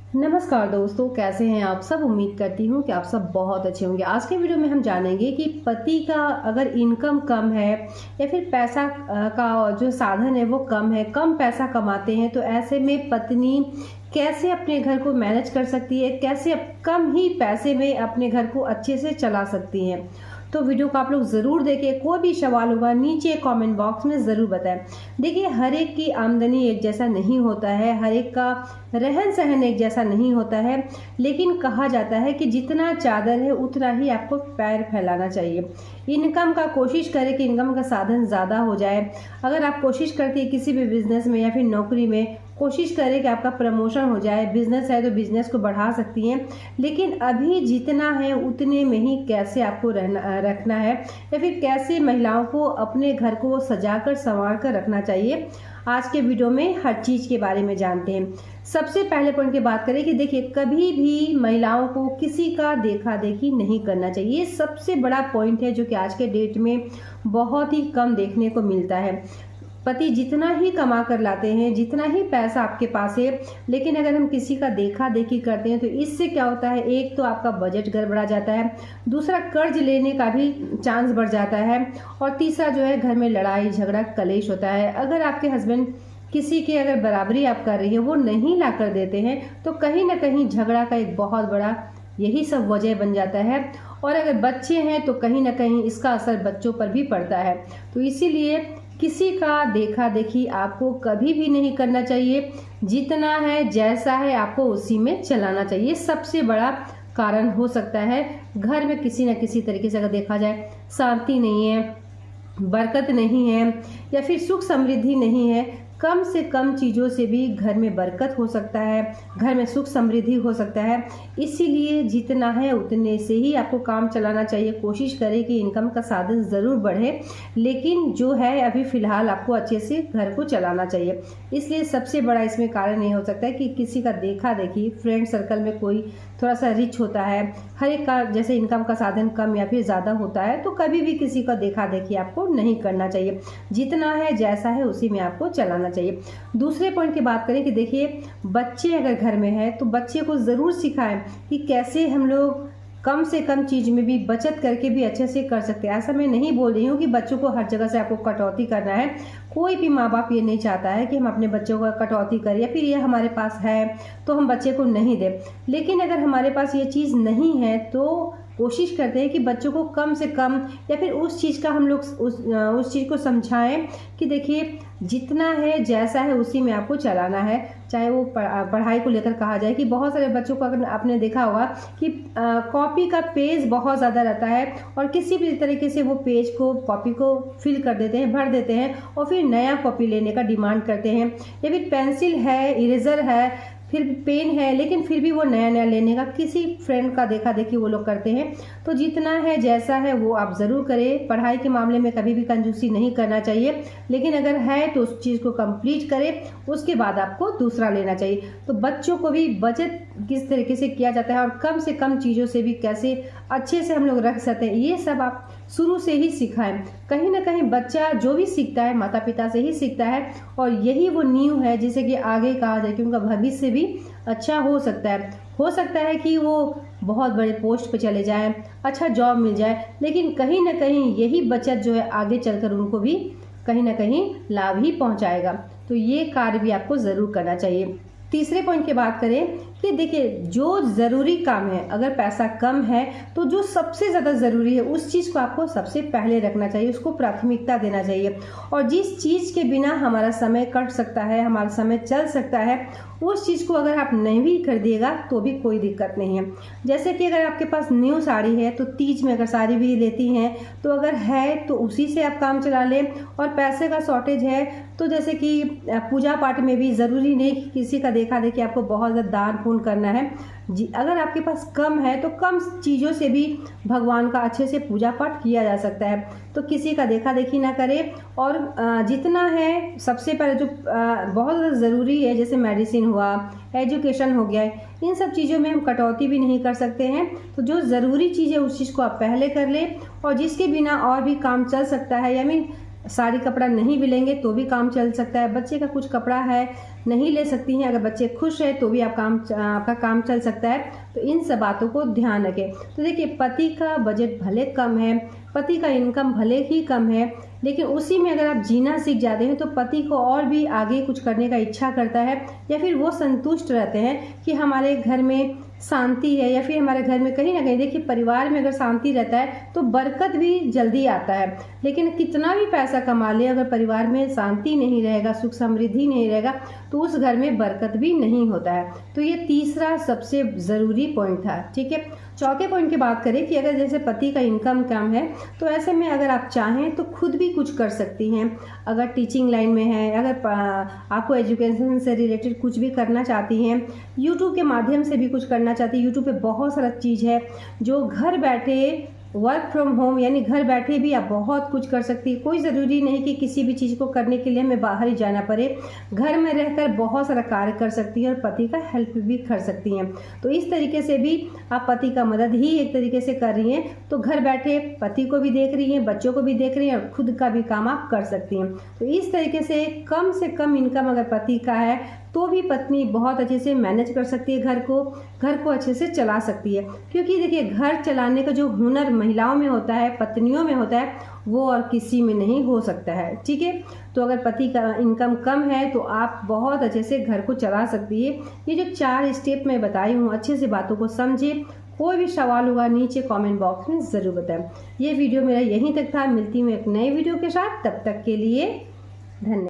नमस्कार दोस्तों, कैसे हैं आप सब। उम्मीद करती हूँ कि आप सब बहुत अच्छे होंगे। आज के वीडियो में हम जानेंगे कि पति का अगर इनकम कम है या फिर पैसा का जो साधन है वो कम है, कम पैसा कमाते हैं, तो ऐसे में पत्नी कैसे अपने घर को मैनेज कर सकती है, कैसे कम ही पैसे में अपने घर को अच्छे से चला सकती हैं। तो वीडियो को आप लोग ज़रूर देखें। कोई भी सवाल होगा नीचे कमेंट बॉक्स में ज़रूर बताएं। देखिए, हर एक की आमदनी एक जैसा नहीं होता है, हर एक का रहन सहन एक जैसा नहीं होता है, लेकिन कहा जाता है कि जितना चादर है उतना ही आपको पैर फैलाना चाहिए। इनकम का कोशिश करें कि इनकम का साधन ज़्यादा हो जाए। अगर आप कोशिश करती है किसी भी बिजनेस में या फिर नौकरी में, कोशिश करें कि आपका प्रमोशन हो जाए। बिजनेस है तो बिजनेस को बढ़ा सकती हैं, लेकिन अभी जितना है उतने में ही कैसे आपको रखना है या फिर कैसे महिलाओं को अपने घर को सजाकर संवार कर रखना चाहिए। आज के वीडियो में हर चीज़ के बारे में जानते हैं। सबसे पहले पॉइंट की बात करें कि देखिए, कभी भी महिलाओं को किसी का देखा देखी नहीं करना चाहिए। ये सबसे बड़ा पॉइंट है जो कि आज के डेट में बहुत ही कम देखने को मिलता है। पति जितना ही कमा कर लाते हैं, जितना ही पैसा आपके पास है, लेकिन अगर हम किसी का देखा देखी करते हैं तो इससे क्या होता है, एक तो आपका बजट गड़बड़ा जाता है, दूसरा कर्ज लेने का भी चांस बढ़ जाता है, और तीसरा जो है घर में लड़ाई झगड़ा कलेश होता है। अगर आपके हस्बैंड किसी की अगर बराबरी आप कर रही है, वो नहीं ला कर देते हैं, तो कहीं ना कहीं झगड़ा का एक बहुत बड़ा यही सब वजह बन जाता है। और अगर बच्चे हैं तो कहीं ना कहीं इसका असर बच्चों पर भी पड़ता है। तो इसीलिए किसी का देखा देखी आपको कभी भी नहीं करना चाहिए। जितना है जैसा है आपको उसी में चलाना चाहिए। सबसे बड़ा कारण हो सकता है घर में किसी न किसी तरीके से अगर देखा जाए शांति नहीं है, बरकत नहीं है या फिर सुख समृद्धि नहीं है, कम से कम चीज़ों से भी घर में बरकत हो सकता है, घर में सुख समृद्धि हो सकता है। इसीलिए जितना है उतने से ही आपको काम चलाना चाहिए। कोशिश करें कि इनकम का साधन ज़रूर बढ़े, लेकिन जो है अभी फ़िलहाल आपको अच्छे से घर को चलाना चाहिए। इसलिए सबसे बड़ा इसमें कारण ये हो सकता है कि किसी का देखा देखी, फ्रेंड सर्कल में कोई थोड़ा सा रिच होता है, हर एक का जैसे इनकम का साधन कम या फिर ज़्यादा होता है, तो कभी भी किसी का देखा देखी आपको नहीं करना चाहिए। जितना है जैसा है उसी में आपको चलाना चाहिए। दूसरे पॉइंट की बात करें कि देखिए, बच्चे अगर घर में है तो बच्चे को ज़रूर सिखाएं कि कैसे हम लोग कम से कम चीज़ में भी बचत करके भी अच्छे से कर सकते हैं। ऐसा मैं नहीं बोल रही हूँ कि बच्चों को हर जगह से आपको कटौती करना है। कोई भी माँ बाप ये नहीं चाहता है कि हम अपने बच्चों को कटौती करें या फिर ये हमारे पास है तो हम बच्चे को नहीं दें। लेकिन अगर हमारे पास ये चीज़ नहीं है तो कोशिश करते हैं कि बच्चों को कम से कम या फिर उस चीज़ का हम लोग उस चीज़ को समझाएं कि देखिए, जितना है जैसा है उसी में आपको चलाना है। चाहे वो पढ़ाई को लेकर कहा जाए कि बहुत सारे बच्चों को अगर आपने देखा होगा कि कॉपी का पेज बहुत ज़्यादा रहता है और किसी भी तरीके से वो पेज को, कॉपी को फिल कर देते हैं, भर देते हैं और फिर नया कॉपी लेने का डिमांड करते हैं। या फिर पेंसिल है, इरेज़र है, फिर पेन है, लेकिन फिर भी वो नया नया लेने का किसी फ्रेंड का देखा देखी वो लोग करते हैं। तो जितना है जैसा है वो आप ज़रूर करें। पढ़ाई के मामले में कभी भी कंजूसी नहीं करना चाहिए, लेकिन अगर है तो उस चीज़ को कंप्लीट करें, उसके बाद आपको दूसरा लेना चाहिए। तो बच्चों को भी बचत किस तरीके से किया जाता है और कम से कम चीज़ों से भी कैसे अच्छे से हम लोग रख सकते हैं, ये सब आप शुरू से ही सिखाएं। कहीं ना कहीं बच्चा जो भी सीखता है माता पिता से ही सीखता है, और यही वो नींव है जिसे कि आगे कहा जाए कि उनका भविष्य भी अच्छा हो सकता है। हो सकता है कि वो बहुत बड़े पोस्ट पे चले जाएं, अच्छा जॉब मिल जाए, लेकिन कहीं ना कहीं यही बचत जो है आगे चलकर उनको भी कहीं ना कहीं लाभ ही पहुंचाएगा। तो ये कार्य भी आपको ज़रूर करना चाहिए। तीसरे पॉइंट की बात करें कि देखिए, जो ज़रूरी काम है, अगर पैसा कम है तो जो सबसे ज़्यादा ज़रूरी है उस चीज़ को आपको सबसे पहले रखना चाहिए, उसको प्राथमिकता देना चाहिए। और जिस चीज़ के बिना हमारा समय कट सकता है, हमारा समय चल सकता है, उस चीज़ को अगर आप नहीं भी कर दिएगा तो भी कोई दिक्कत नहीं है। जैसे कि अगर आपके पास न्यू साड़ी है तो तीज में अगर साड़ी भी लेती हैं तो अगर है तो उसी से आप काम चला लें। और पैसे का शॉर्टेज है तो जैसे कि पूजा पाठ में भी ज़रूरी नहीं कि किसी का देखा देखी आपको बहुत ज़्यादा दान पुण्य करना है। अगर आपके पास कम है तो कम चीज़ों से भी भगवान का अच्छे से पूजा पाठ किया जा सकता है। तो किसी का देखा देखी ना करें। और जितना है सबसे पहले जो बहुत ज़्यादा ज़रूरी है, जैसे मेडिसिन हुआ, एजुकेशन हो गया है, इन सब चीज़ों में हम कटौती भी नहीं कर सकते हैं। तो जो ज़रूरी चीज़ है उस चीज़ को आप पहले कर लें, और जिसके बिना और भी काम चल सकता है, यानी साड़ी कपड़ा नहीं भी लेंगे तो भी काम चल सकता है। बच्चे का कुछ कपड़ा है नहीं ले सकती हैं, अगर बच्चे खुश है तो भी आपका काम चल सकता है। तो इन सब बातों को ध्यान रखें। तो देखिए, पति का बजट भले कम है, पति का इनकम भले ही कम है, लेकिन उसी में अगर आप जीना सीख जाते हैं तो पति को और भी आगे कुछ करने का इच्छा करता है, या फिर वो संतुष्ट रहते हैं कि हमारे घर में शांति है, या फिर हमारे घर में कहीं ना कहीं, देखिए परिवार में अगर शांति रहता है तो बरकत भी जल्दी आता है। लेकिन कितना भी पैसा कमा ले, अगर परिवार में शांति नहीं रहेगा, सुख समृद्धि नहीं रहेगा, तो उस घर में बरकत भी नहीं होता है। तो ये तीसरा सबसे ज़रूरी पॉइंट था। ठीक है, चौथे पॉइंट की बात करें कि अगर जैसे पति का इनकम कम है तो ऐसे में अगर आप चाहें तो खुद भी कुछ कर सकती हैं। अगर टीचिंग लाइन में है, अगर आपको एजुकेशन से रिलेटेड कुछ भी करना चाहती हैं, यूट्यूब के माध्यम से भी कुछ करना चाहती हैं, यूट्यूब पे बहुत सारा चीज़ है जो घर बैठे वर्क फ्रॉम होम, यानी घर बैठे भी आप बहुत कुछ कर सकती है। कोई ज़रूरी नहीं कि किसी भी चीज़ को करने के लिए हमें बाहर ही जाना पड़े, घर में रहकर बहुत सारा कार्य कर सकती हैं और पति का हेल्प भी कर सकती हैं। तो इस तरीके से भी आप पति का मदद ही एक तरीके से कर रही हैं, तो घर बैठे पति को भी देख रही हैं, बच्चों को भी देख रही हैं और खुद का भी काम आप कर सकती हैं। तो इस तरीके से कम इनकम अगर पति का है तो भी पत्नी बहुत अच्छे से मैनेज कर सकती है, घर को अच्छे से चला सकती है। क्योंकि देखिए, घर चलाने का जो हुनर महिलाओं में होता है, पत्नियों में होता है, वो और किसी में नहीं हो सकता है। ठीक है, तो अगर पति का इनकम कम है तो आप बहुत अच्छे से घर को चला सकती है। ये जो 4 स्टेप मैं बताई हूँ, अच्छे से बातों को समझे। कोई भी सवाल होगा नीचे कमेंट बॉक्स में ज़रूर बताएं। ये वीडियो मेरा यहीं तक था, मिलती हूँ एक नए वीडियो के साथ, तब तक के लिए धन्यवाद।